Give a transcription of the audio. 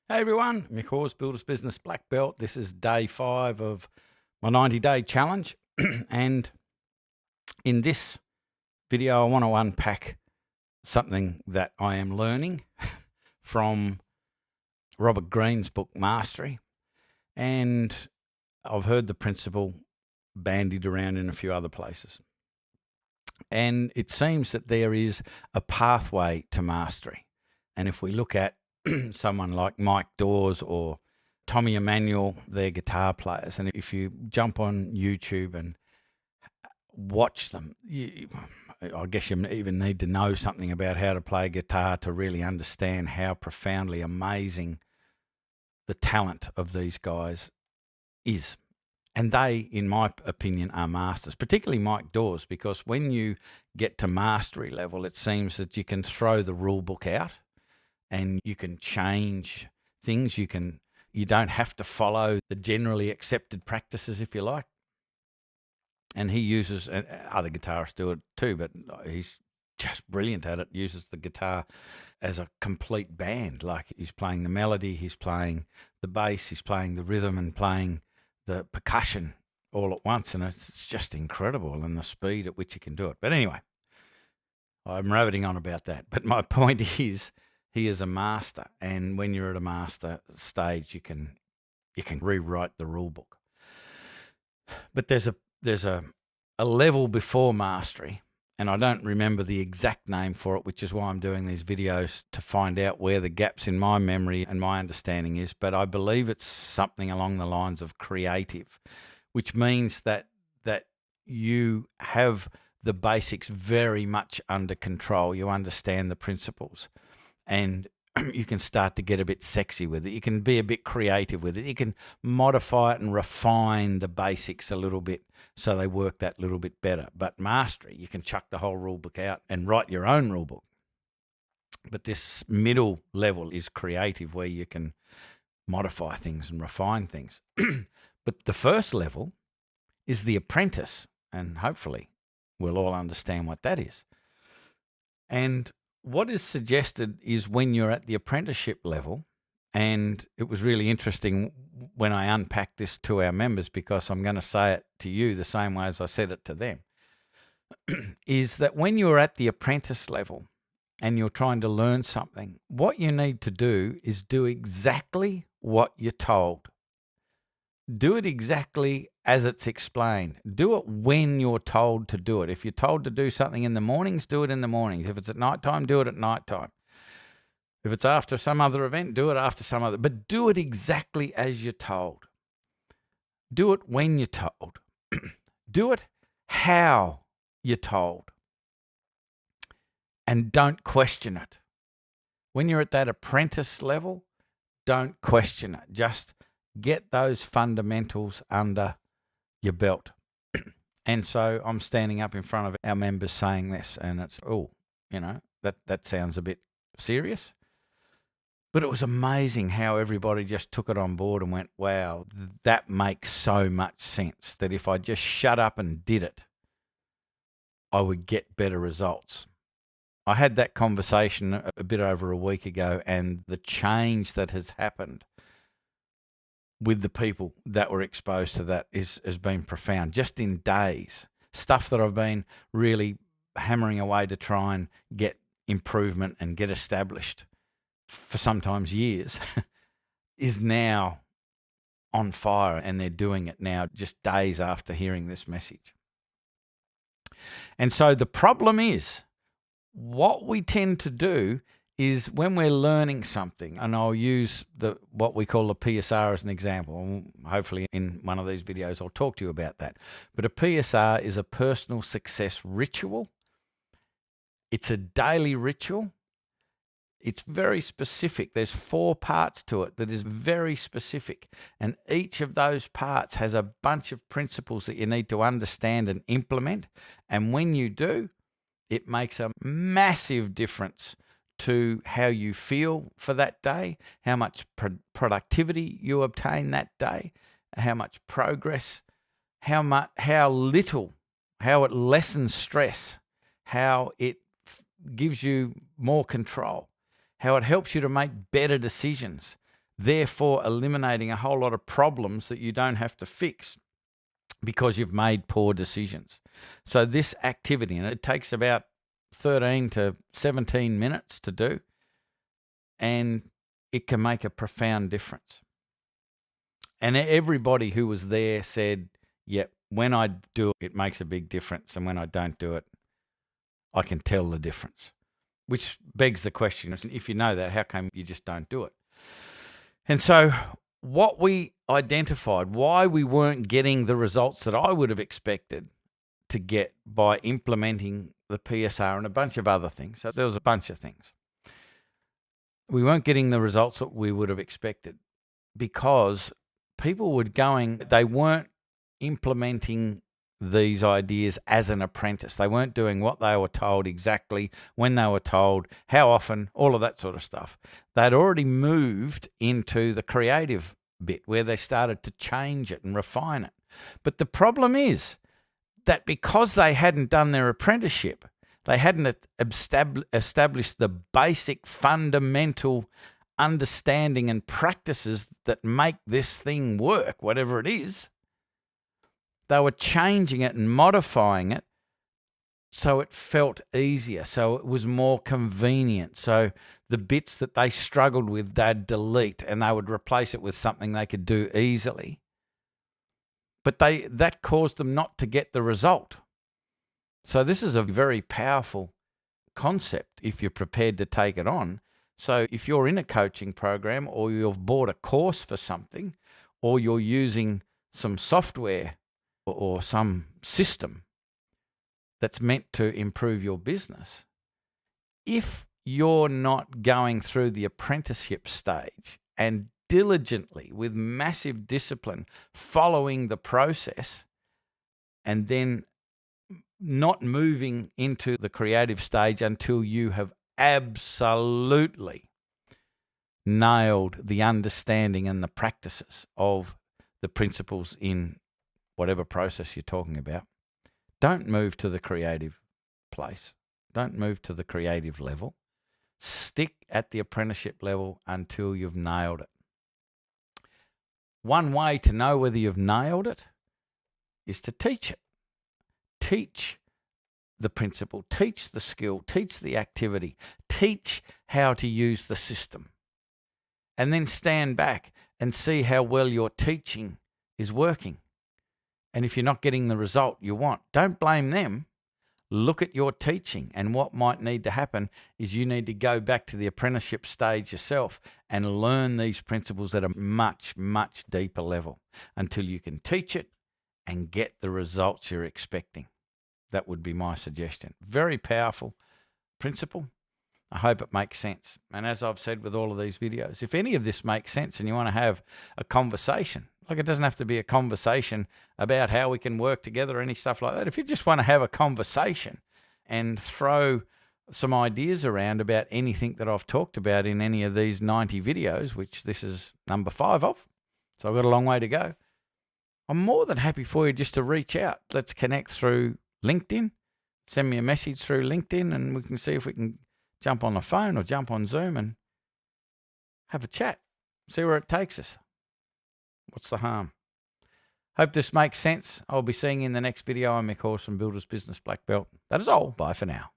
Hey everyone, Mick Hawes, Builders Business Black Belt. This is day 5 of my 90-day challenge. And in this video, I want to unpack something that I am learning from Robert Greene's book, Mastery. And I've heard the principle bandied around in a few other places. And it seems that there is a pathway to mastery. And if we look at someone like Mike Dawes or Tommy Emmanuel, they're guitar players. And if you jump on YouTube and watch them, I guess you even need to know something about how to play guitar to really understand how profoundly amazing the talent of these guys is. And they, in my opinion, are masters, particularly Mike Dawes, because when you get to mastery level, it seems that you can throw the rule book out and you can change things. You don't have to follow the generally accepted practices, if you like. And he uses, and other guitarists do it too, but he's just brilliant at it, uses the guitar as a complete band. Like he's playing the melody, he's playing the bass, he's playing the rhythm and playing the percussion all at once. And it's just incredible, and the speed at which he can do it. But anyway, I'm rabbiting on about that. But my point is, he is a master, and when you're at a master stage, you can rewrite the rule book. But there's a level before mastery, and I don't remember the exact name for it, which is why I'm doing these videos to find out where the gaps in my memory and my understanding is. But I believe it's something along the lines of creative, which means that you have the basics very much under control. You understand the principles, and you can start to get a bit sexy with it. You can be a bit creative with it. You can modify it and refine the basics a little bit so they work that little bit better. But mastery, you can chuck the whole rule book out and write your own rule book. But this middle level is creative, where you can modify things and refine things. But the first level is the apprentice, and hopefully we'll all understand what that is. And what is suggested is when you're at the apprenticeship level, and it was really interesting when I unpacked this to our members, because I'm going to say it to you the same way as I said it to them, is that when you're at the apprentice level and you're trying to learn something, what you need to do is do exactly what you're told. Do it exactly as it's explained. Do it when you're told to do it. If you're told to do something in the mornings, do it in the mornings. If it's at nighttime, do it at nighttime. If it's after some other event, do it after some other. But do it exactly as you're told. Do it when you're told. Do it how you're told. And don't question it. When you're at that apprentice level, don't question it. Just get those fundamentals under your belt. And so I'm standing up in front of our members saying this, and it's, that sounds a bit serious. But it was amazing how everybody just took it on board and went, wow, that makes so much sense, that if I just shut up and did it, I would get better results. I had that conversation a bit over a week ago, and the change that has happened with the people that were exposed to that has been profound, just in days. Stuff that I've been really hammering away to try and get improvement and get established for sometimes years is now on fire, and they're doing it now just days after hearing this message. And so the problem is, what we tend to do is when we're learning something, and I'll use what we call the PSR as an example. Hopefully in one of these videos I'll talk to you about that. But a PSR is a personal success ritual. It's a daily ritual. It's very specific. There's 4 parts to it that is very specific. And each of those parts has a bunch of principles that you need to understand and implement. And when you do, it makes a massive difference to how you feel for that day, how much productivity you obtain that day, how much progress, how it lessens stress, how it gives you more control, how it helps you to make better decisions. therefore eliminating a whole lot of problems that you don't have to fix because you've made poor decisions. So this activity, and it takes about 13 to 17 minutes to do, and it can make a profound difference. And everybody who was there said, yeah, when I do it, it makes a big difference. And when I don't do it, I can tell the difference. Which begs the question, if you know that, how come you just don't do it? And so what we identified, why we weren't getting the results that I would have expected to get by implementing the PSR and a bunch of other things. So there was a bunch of things. We weren't getting the results that we would have expected because people were they weren't implementing these ideas as an apprentice. They weren't doing what they were told exactly, when they were told, how often, all of that sort of stuff. They'd already moved into the creative bit where they started to change it and refine it. But the problem is that because they hadn't done their apprenticeship, they hadn't established the basic fundamental understanding and practices that make this thing work, whatever it is. They were changing it and modifying it so it felt easier, so it was more convenient. So the bits that they struggled with, they'd delete and they would replace it with something they could do easily. But that caused them not to get the result. So this is a very powerful concept if you're prepared to take it on. So if you're in a coaching program or you've bought a course for something or you're using some software or some system that's meant to improve your business, if you're not going through the apprenticeship stage and diligently, with massive discipline, following the process and then not moving into the creative stage until you have absolutely nailed the understanding and the practices of the principles in whatever process you're talking about, don't move to the creative place. Don't move to the creative level. Stick at the apprenticeship level until you've nailed it. One way to know whether you've nailed it is to teach it. Teach the principle, teach the skill, teach the activity, teach how to use the system. And then stand back and see how well your teaching is working. And if you're not getting the result you want, don't blame them. Look at your teaching, and what might need to happen is you need to go back to the apprenticeship stage yourself and learn these principles at a much, much deeper level until you can teach it and get the results you're expecting. That would be my suggestion. Very powerful principle. I hope it makes sense. And as I've said with all of these videos, if any of this makes sense and you want to have a conversation, like it doesn't have to be a conversation about how we can work together or any stuff like that. If you just want to have a conversation and throw some ideas around about anything that I've talked about in any of these 90 videos, which this is number 5 of, so I've got a long way to go, I'm more than happy for you just to reach out. Let's connect through LinkedIn. Send me a message through LinkedIn and we can see if we can jump on the phone or jump on Zoom and have a chat. See where it takes us. What's the harm? Hope this makes sense. I'll be seeing you in the next video. I'm Mick Horse from Builder's Business Black Belt. That is all. Bye for now.